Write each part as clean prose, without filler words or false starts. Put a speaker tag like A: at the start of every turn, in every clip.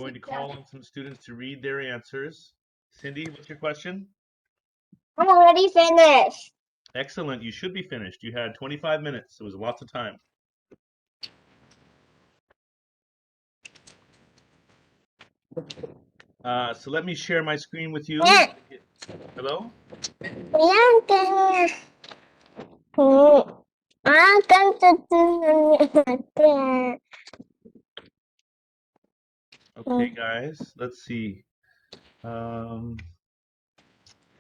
A: going to call on some students to read their answers. Cindy, what's your question?
B: I'm already finished.
A: Excellent. You should be finished. You had 25 minutes. It was lots of time. So let me share my screen with you. Hello? Okay, guys, let's see.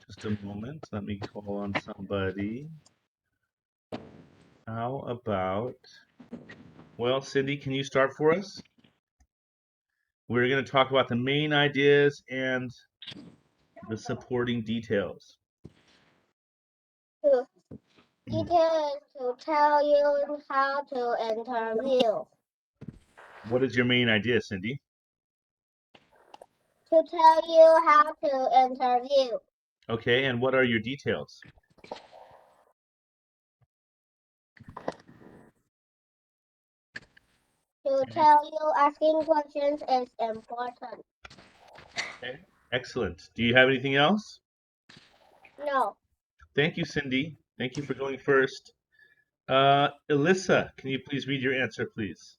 A: Just a moment. Let me call on somebody. How about, well, Cindy, can you start for us? We're going to talk about the main ideas and the supporting details.
B: Details to tell you how to interview.
A: What is your main idea, Cindy?
B: To tell you how to interview.
A: Okay, and what are your details?
B: To tell you asking questions is important.
A: Okay, excellent. Do you have anything else?
B: No.
A: Thank you, Cindy. Thank you for going first. Alyssa, can you please read your answer, please?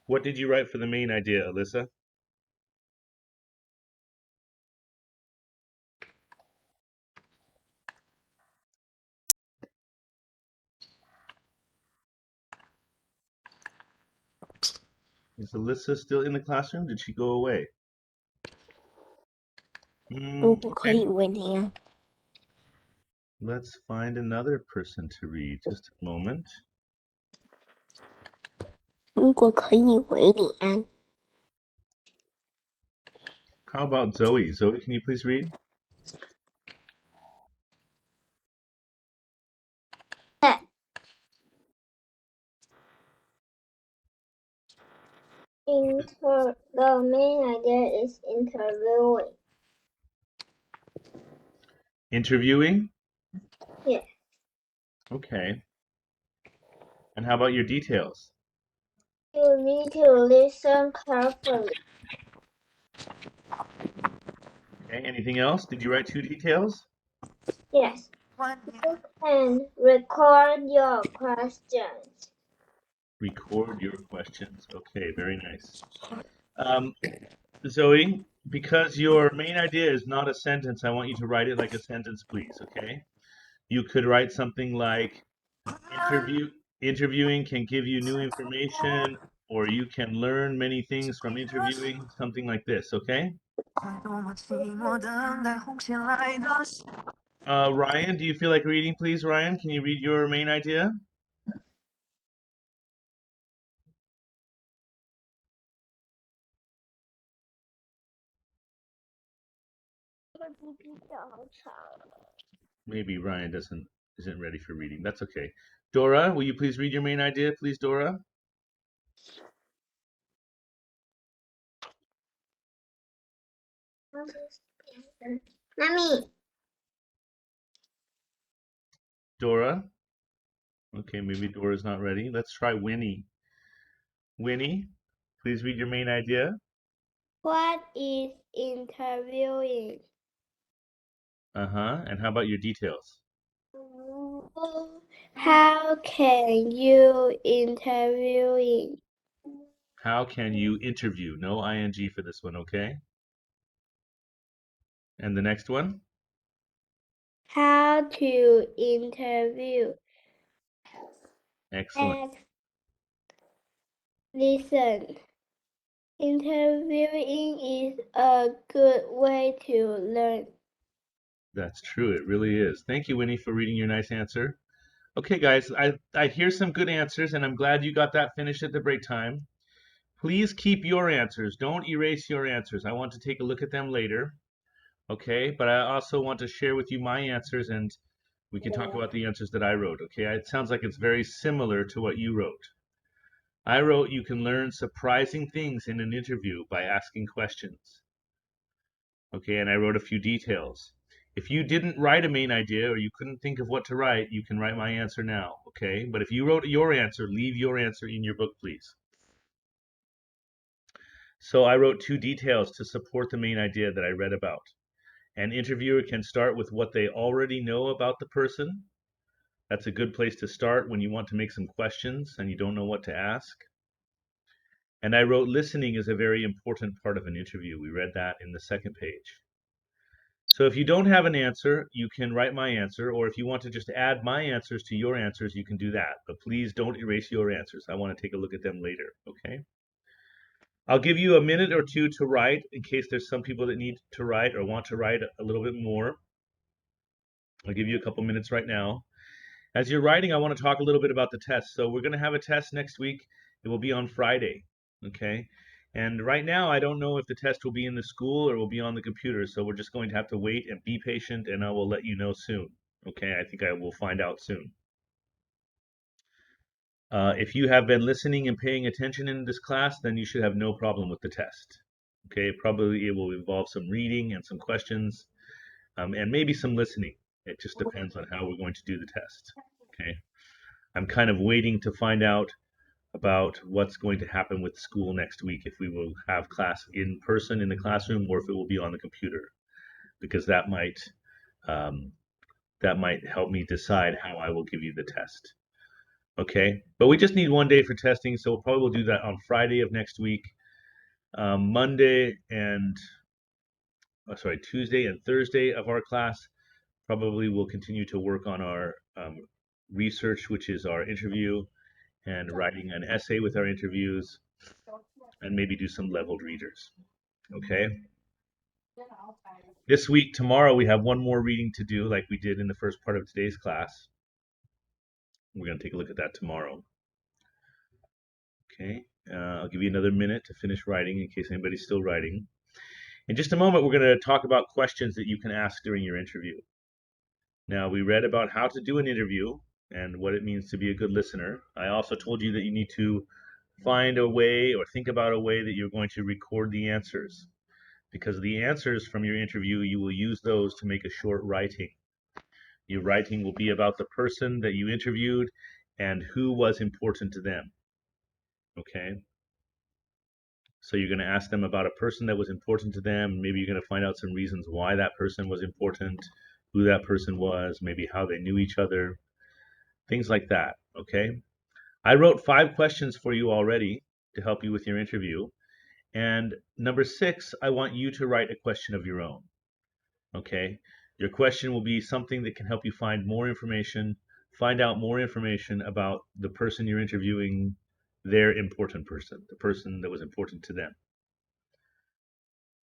A: What did you write for the main idea, Alyssa? Is Alyssa still in the classroom? Did she go away? Okay. Let's find another person to read. Just a moment. How about Zoe? Zoe, can you please read?
B: The main idea is interviewing.
A: Interviewing?
B: Yes.
A: Okay. And how about your details?
B: You need to listen carefully.
A: Okay, anything else? Did you write 2 details?
B: Yes. You can record your questions.
A: Record your questions. Okay, very nice. Zoe, because your main idea is not a sentence, I want you to write it like a sentence, please, okay? You could write something like interviewing can give you new information, or you can learn many things from interviewing, something like this, okay? Ryan, do you feel like reading, please? Ryan, can you read your main idea? Maybe Ryan isn't ready for reading. That's okay. Dora, will you please read your main idea, please, Dora?
B: Mommy.
A: Dora? Okay, maybe Dora's not ready. Let's try Winnie. Winnie, please read your main idea.
B: What is interviewing?
A: And how about your details?
B: How can you interviewing?
A: How can you interview? No ing for this one, okay? And the next one?
B: How to interview?
A: Excellent.
B: Listen. Interviewing is a good way to learn.
A: That's true. It really is. Thank you, Winnie, for reading your nice answer. Okay, guys, I hear some good answers, and I'm glad you got that finished at the break time. Please keep your answers. Don't erase your answers. I want to take a look at them later. Okay, but I also want to share with you my answers, and we can talk about the answers that I wrote. Okay, it sounds like it's very similar to what you wrote. I wrote you can learn surprising things in an interview by asking questions. Okay, and I wrote a few details. If you didn't write a main idea or you couldn't think of what to write, you can write my answer now, okay? But if you wrote your answer, leave your answer in your book, please. So I wrote 2 details to support the main idea that I read about. An interviewer can start with what they already know about the person. That's a good place to start when you want to make some questions and you don't know what to ask. And I wrote listening is a very important part of an interview. We read that in the second page. So if you don't have an answer, you can write my answer, or if you want to just add my answers to your answers, you can do that. But please don't erase your answers. I want to take a look at them later, okay? I'll give you a minute or two to write in case there's some people that need to write or want to write a little bit more. I'll give you a couple minutes right now. As you're writing, I want to talk a little bit about the test. So we're going to have a test next week. It will be on Friday, okay? And right now, I don't know if the test will be in the school or will be on the computer. So we're just going to have to wait and be patient, and I will let you know soon, okay? I think I will find out soon. If you have been listening and paying attention in this class, then you should have no problem with the test. Okay, probably it will involve some reading and some questions, and maybe some listening. It just depends on how we're going to do the test. Okay, I'm kind of waiting to find out about what's going to happen with school next week, if we will have class in person in the classroom or if it will be on the computer, because that might help me decide how I will give you the test. Okay, but we just need 1 day for testing, so we'll probably do that on Friday of next week. Monday and Tuesday and Thursday of our class, probably we'll continue to work on our research, which is our interview, and writing an essay with our interviews, and maybe do some leveled readers. Okay. This week, tomorrow, we have 1 more reading to do, like we did in the first part of today's class. We're going to take a look at that tomorrow. Okay. I'll give you another minute to finish writing in case anybody's still writing. In just a moment, we're going to talk about questions that you can ask during your interview. Now, we read about how to do an interview and what it means to be a good listener. I also told you that you need to find a way or think about a way that you're going to record the answers, because the answers from your interview, you will use those to make a short writing. Your writing will be about the person that you interviewed and who was important to them. Okay? So you're going to ask them about a person that was important to them. Maybe you're going to find out some reasons why that person was important, who that person was, maybe how they knew each other, things like that. Okay? I wrote 5 questions for you already to help you with your interview. And number 6, I want you to write a question of your own. Okay? Your question will be something that can help you find more information, find out more information about the person you're interviewing, their important person, the person that was important to them.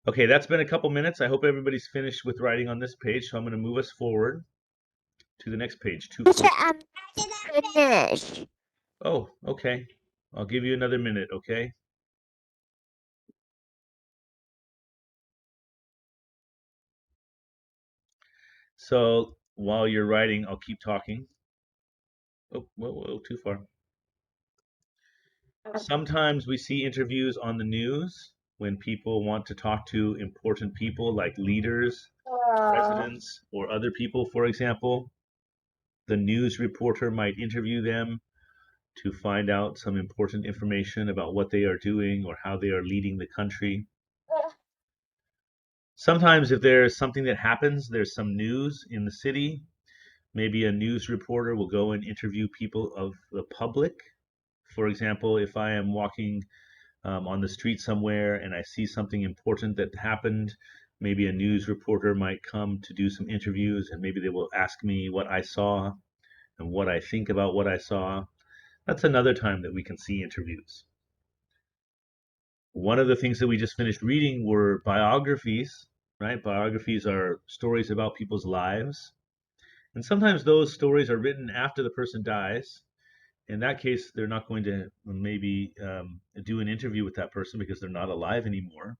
A: Okay, that's been a couple minutes. I hope everybody's finished with writing on this page, so I'm going to move us forward to the next page.
B: Teacher, I'm finished.
A: Oh, okay. I'll give you another minute, okay? So while you're writing, I'll keep talking. Oh, whoa, too far. Sometimes we see interviews on the news when people want to talk to important people like leaders, presidents, or other people, for example. The news reporter might interview them to find out some important information about what they are doing or how they are leading the country. Sometimes if there's something that happens, there's some news in the city, maybe a news reporter will go and interview people of the public. For example, if I am walking on the street somewhere and I see something important that happened, maybe a news reporter might come to do some interviews, and maybe they will ask me what I saw and what I think about what I saw. That's another time that we can see interviews. One of the things that we just finished reading were biographies, right? Biographies are stories about people's lives. And sometimes those stories are written after the person dies. In that case, they're not going to maybe do an interview with that person because they're not alive anymore.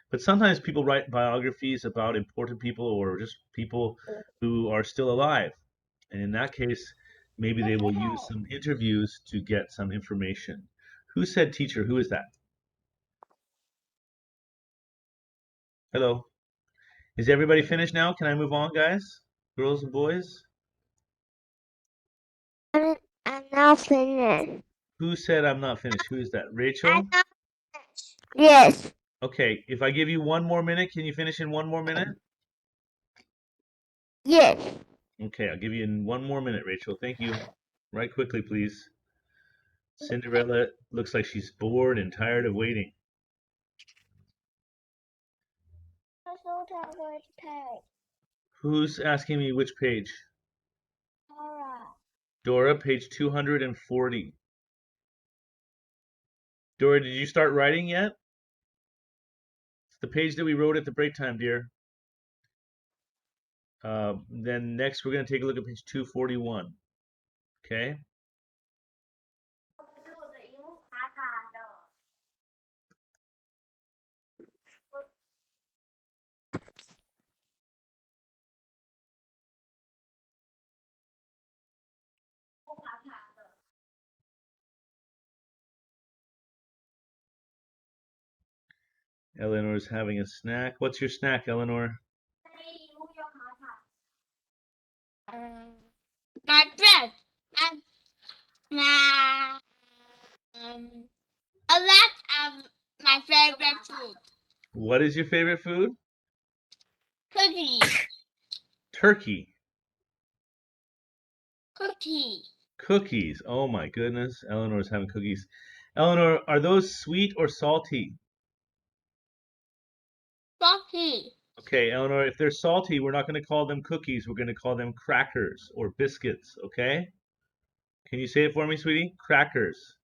A: But sometimes people write biographies about important people or just people who are still alive. And in that case, maybe they will use some interviews to get some information. Who said teacher? Who is that? Hello. Is everybody finished now? Can I move on, guys? Girls and boys?
B: I'm now finished.
A: Who said I'm not finished? Who is that? Rachel?
B: Yes.
A: Okay, if I give you 1 more minute, can you finish in 1 more minute?
B: Yes.
A: Okay, I'll give you in 1 more minute, Rachel. Thank you. Write quickly, please. Cinderella looks like she's bored and tired of waiting. Who's asking me which page? Dora, page 240. Dora, did you start writing yet? It's the page that we wrote at the break time, dear. Then next we're going to take a look at page 241. Okay? Eleanor's having a snack. What's your snack, Eleanor?
B: My friend. My, a lot of my favorite food.
A: What is your favorite food?
B: Cookies.
A: Turkey.
B: Cookies.
A: Cookies. Oh my goodness. Eleanor's having cookies. Eleanor, are those sweet or salty?
B: Salty.
A: Okay, Eleanor, if they're salty, we're not going to call them cookies. We're going to call them crackers or biscuits, okay? Can you say it for me, sweetie? Crackers.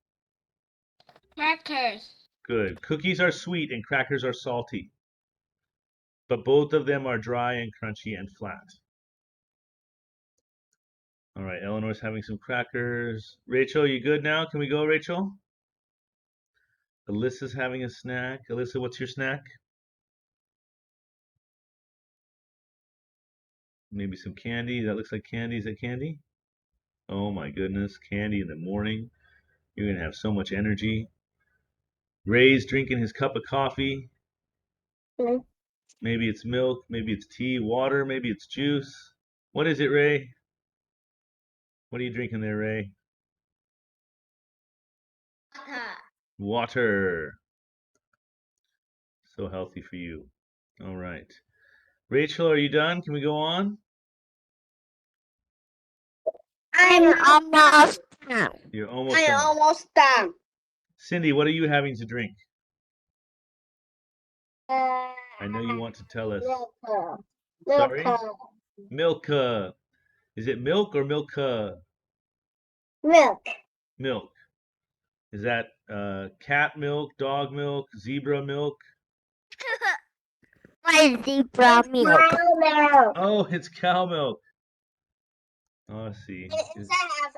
B: Crackers.
A: Good. Cookies are sweet and crackers are salty. But both of them are dry and crunchy and flat. All right, Eleanor's having some crackers. Rachel, you good now? Can we go, Rachel? Alyssa's having a snack. Alyssa, what's your snack? Maybe some candy. That looks like candy. Is that candy? Oh my goodness, candy in the morning. You're going to have so much energy. Ray's drinking his cup of coffee. Maybe it's milk, maybe it's tea, water, maybe it's juice. What is it, Ray? What are you drinking there, Ray? Water. So healthy for you. All right. Rachel, are you done? Can we go on?
B: I'm almost done.
A: You're almost done. Cindy, what are you having to drink? I know you want to tell us. Sorry? Milka. Is it milk or milka?
B: Milk.
A: Milk. Is that cat milk, dog milk, zebra milk?
B: My zebra milk.
A: Oh, it's cow milk. Oh, I see.
B: It has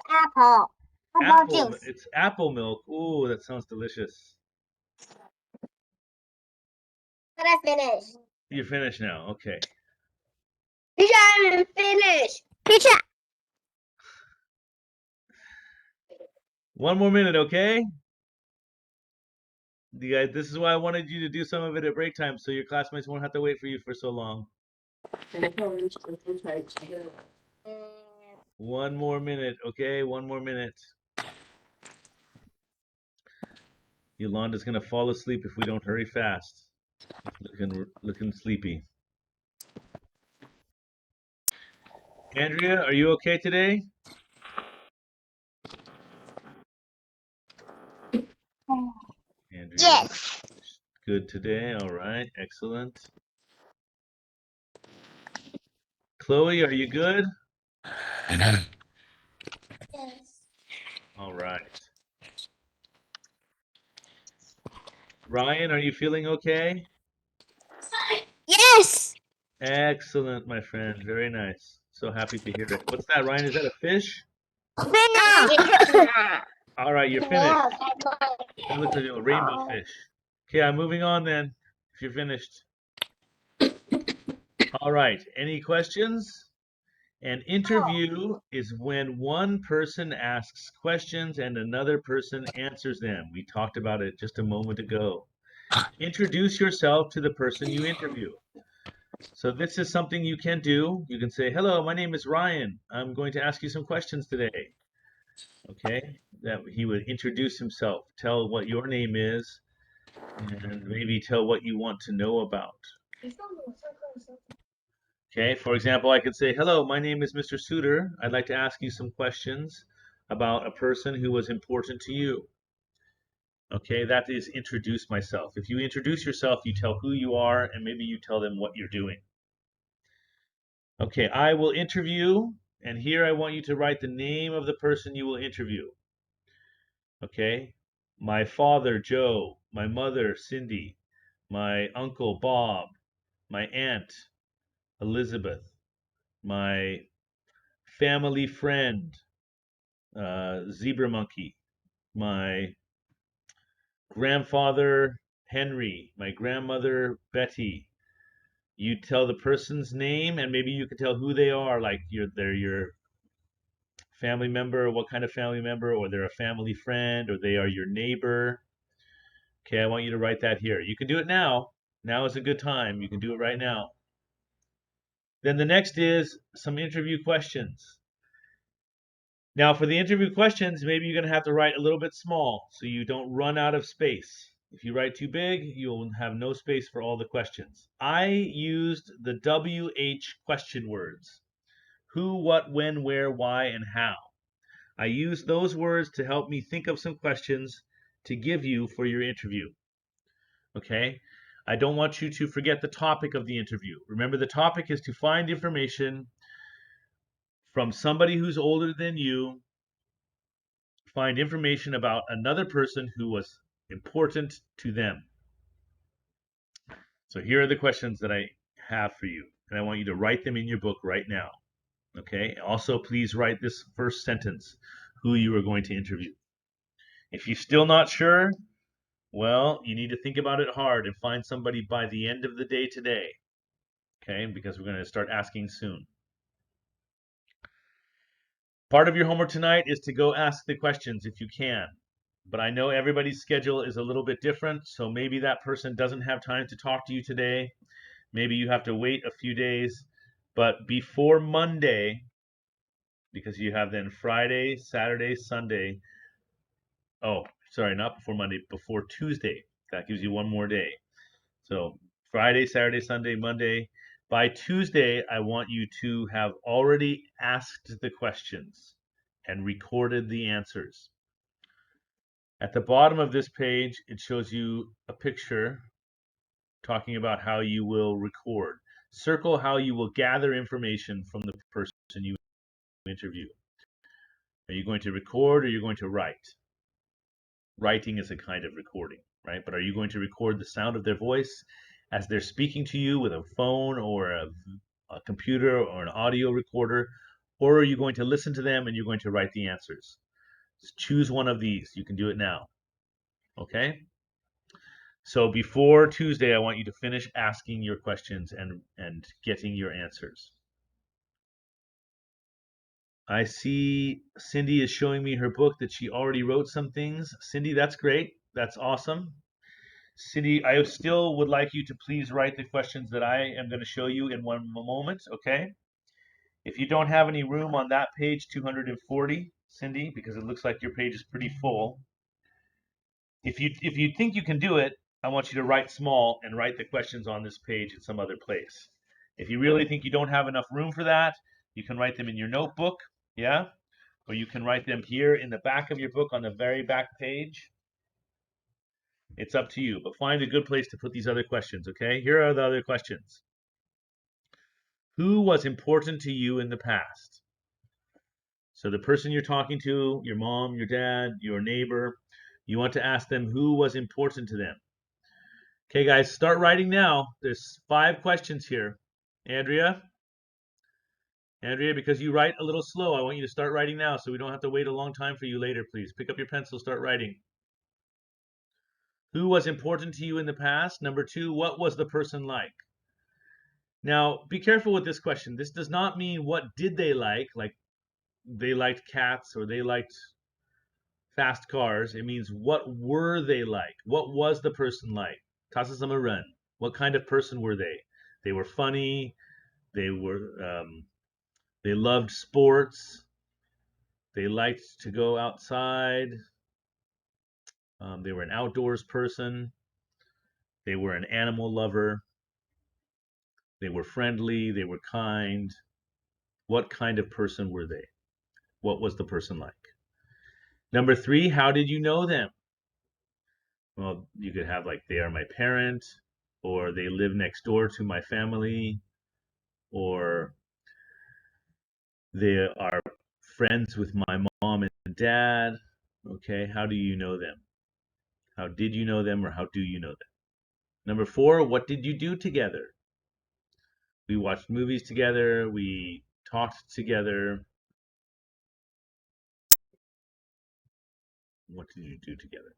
B: apple.
A: Apple. It's apple milk. Ooh, that sounds delicious.
B: But I finished.
A: You're finished now. Okay.
B: Teacher, I'm finished. Teacher.
A: 1 more minute, okay? You guys, this is why I wanted you to do some of it at break time, so your classmates won't have to wait for you for so long. 1 more minute, okay? 1 more minute. Yolanda's gonna fall asleep if we don't hurry fast. Looking sleepy. Andrea, are you okay today? Andrea,
B: Yes.
A: good today. All right, excellent. Chloe, are you good?
B: Yes.
A: All right. Ryan, are you feeling okay?
B: Yes.
A: Excellent, my friend. Very nice. So happy to hear it. What's that, Ryan? Is that a fish?
B: Finish.
A: All right, you're finished. That looks like a rainbow fish. Okay, I'm moving on then, if you're finished. All right, any questions? An interview is when one person asks questions and another person answers them. We talked about it just a moment ago. Introduce yourself to the person you interview. So this is something you can do. You can say, hello, my name is Ryan. I'm going to ask you some questions today. Okay, that he would introduce himself, tell what your name is, and maybe tell what you want to know about. Okay, for example, I could say, hello, my name is Mr. Suter. I'd like to ask you some questions about a person who was important to you. Okay, that is introduce myself. If you introduce yourself, you tell who you are and maybe you tell them what you're doing. Okay, I will interview, and here I want you to write the name of the person you will interview. Okay, my father, Joe, my mother, Cindy, my uncle, Bob, my aunt, Elizabeth, my family friend, Zebra Monkey, my grandfather, Henry, my grandmother, Betty. You tell the person's name and maybe you can tell who they are, like they're your family member, what kind of family member, or they're a family friend, or they are your neighbor. Okay, I want you to write that here. You can do it now. Now is a good time. You can do it right now. Then the next is some interview questions. Now, for the interview questions, maybe you're going to have to write a little bit small so you don't run out of space. If you write too big, you'll have no space for all the questions. I used the WH question words: who, what, when, where, why, and how. I used those words to help me think of some questions to give you for your interview. Okay? I don't want you to forget the topic of the interview. Remember, the topic is to find information from somebody who's older than you, find information about another person who was important to them. So here are the questions that I have for you, and I want you to write them in your book right now. Okay? Also, please write this first sentence, who you are going to interview. If you're still not sure, well, you need to think about it hard and find somebody by the end of the day today. Okay? Because we're going to start asking soon. Part of your homework tonight is to go ask the questions if you can. But I know everybody's schedule is a little bit different, so maybe that person doesn't have time to talk to you today. Maybe you have to wait a few days. But before Monday, because you have then Friday, Saturday, Sunday. Oh, sorry, not before Monday, before Tuesday. That gives you one more day. So Friday, Saturday, Sunday, Monday. By Tuesday, I want you to have already asked the questions and recorded the answers. At the bottom of this page, it shows you a picture talking about how you will record. Circle how you will gather information from the person you interview. Are you going to record or are you going to write? Writing is a kind of recording, right? But are you going to record the sound of their voice as they're speaking to you with a phone or a computer or an audio recorder? Or are you going to listen to them and you're going to write the answers? Just choose one of these. You can do it now. Okay? So before Tuesday, I want you to finish asking your questions and getting your answers. I see Cindy is showing me her book that she already wrote some things. Cindy, that's great. That's awesome. Cindy, I still would like you to please write the questions that I am going to show you in one moment, okay? If you don't have any room on that page 240, Cindy, because it looks like your page is pretty full, if you think you can do it, I want you to write small and write the questions on this page in some other place. If you really think you don't have enough room for that, you can write them in your notebook, yeah? Or you can write them here in the back of your book on the very back page. It's up to you, but find a good place to put these other questions, okay? Here are the other questions. Who was important to you in the past? So the person you're talking to, your mom, your dad, your neighbor, you want to ask them who was important to them. Okay, guys, start writing now. There's 5 questions here. Andrea, because you write a little slow, I want you to start writing now so we don't have to wait a long time for you later, please. Pick up your pencil, start writing. Who was important to you in the past? Number 2, what was the person like? Now, be careful with this question. This does not mean what did they like they liked cats or they liked fast cars. It means what were they like? What was the person like? Tasasamaran. What kind of person were they? They were funny. They were. They loved sports. They liked to go outside. They were an outdoors person. They were an animal lover. They were friendly. They were kind. What kind of person were they? What was the person like? Number 3, how did you know them? Well, you could have like they are my parent, or they live next door to my family, or they are friends with my mom and dad. Okay, how do you know them? How did you know them, or how do you know them? Number 4, what did you do together? We watched movies together, we talked together. What did you do together?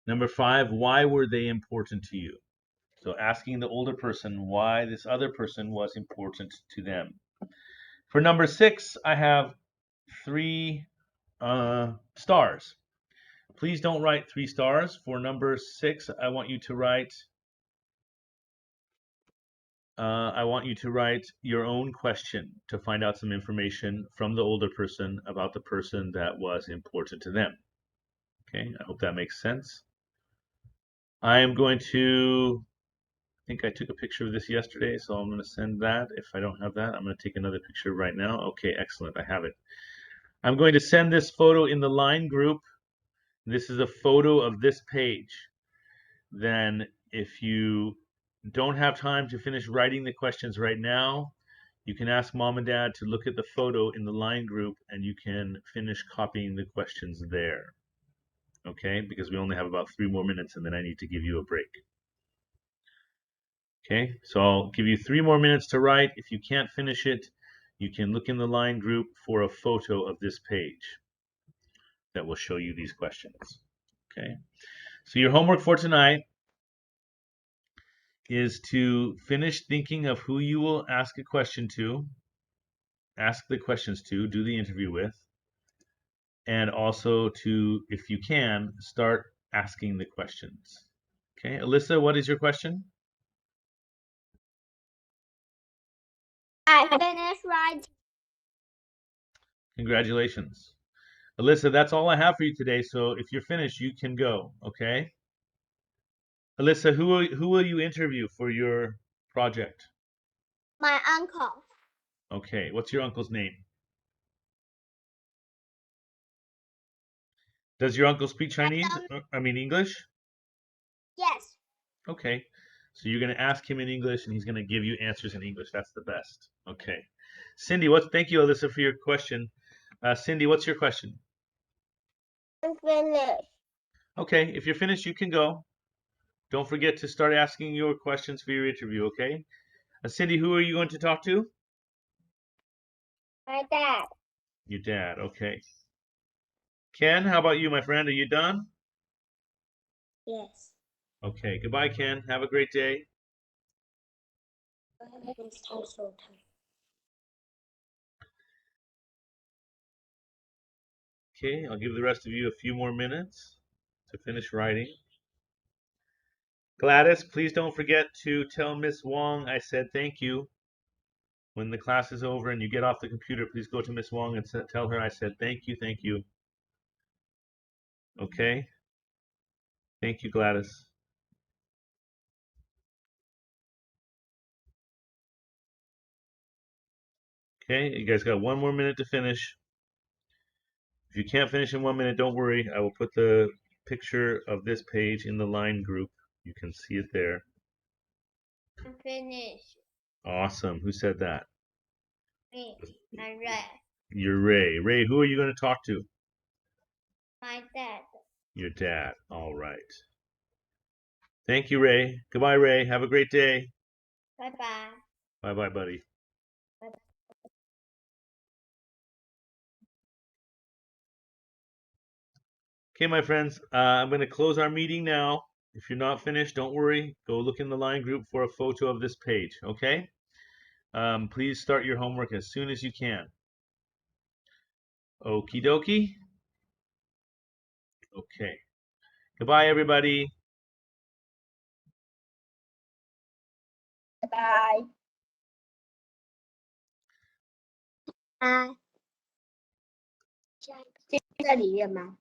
A: Number 5, why were they important to you? So asking the older person why this other person was important to them. For number 6, I have 3 stars. Please don't write 3 stars. For number 6, I want you to write your own question to find out some information from the older person about the person that was important to them. Okay, I hope that makes sense. I am going to, I think I took a picture of this yesterday, so I'm going to send that. If I don't have that, I'm going to take another picture right now. Okay, excellent, I have it. I'm going to send this photo in the line group. This is a photo of this page. Then if you don't have time to finish writing the questions right now, you can ask mom and dad to look at the photo in the line group and you can finish copying the questions there. Okay, because we only have about 3 more minutes and then I need to give you a break. Okay, so I'll give you 3 more minutes to write. If you can't finish it, you can look in the line group for a photo of this page that will show you these questions. Okay, so your homework for tonight is to finish thinking of who you will ask a question to, ask the questions to, do the interview with, and also to, if you can, start asking the questions. Okay, Alyssa, what is your question?
B: I finished writing.
A: Congratulations. Alyssa, that's all I have for you today, so if you're finished, you can go, okay? Alyssa, who will you interview for your project?
B: My uncle.
A: Okay, what's your uncle's name? Does your uncle speak Chinese? English?
B: Yes.
A: Okay, so you're going to ask him in English and he's going to give you answers in English. That's the best. Okay. Cindy, thank you, Alyssa, for your question. Cindy, what's your question?
B: I'm finished.
A: Okay, if you're finished, you can go. Don't forget to start asking your questions for your interview, okay? Cindy, who are you going to talk to?
B: My dad.
A: Your dad, okay. Ken, how about you, my friend? Are you done?
B: Yes.
A: Okay, goodbye, Ken. Have a great day. Okay, I'll give the rest of you a few more minutes to finish writing. Gladys, please don't forget to tell Miss Wong I said thank you. When the class is over and you get off the computer, please go to Miss Wong and tell her I said thank you, thank you. Okay? Thank you, Gladys. Okay, you guys got 1 more minute to finish. If you can't finish in 1 minute, don't worry. I will put the picture of this page in the line group. You can see it there.
B: I'm finished.
A: Awesome. Who said that?
B: Me. I'm Ray.
A: You're Ray. Ray, who are you going to talk to?
B: My dad.
A: Your dad. All right. Thank you, Ray. Goodbye, Ray. Have a great day.
B: Bye-bye.
A: Bye-bye, buddy.
B: Bye-bye.
A: Okay, my friends, I'm going to close our meeting now. If you're not finished, don't worry. Go look in the line group for a photo of this page, okay? Please start your homework as soon as you can. Okie dokie. Okay. Goodbye, everybody.
B: Bye. Bye. 这里热吗？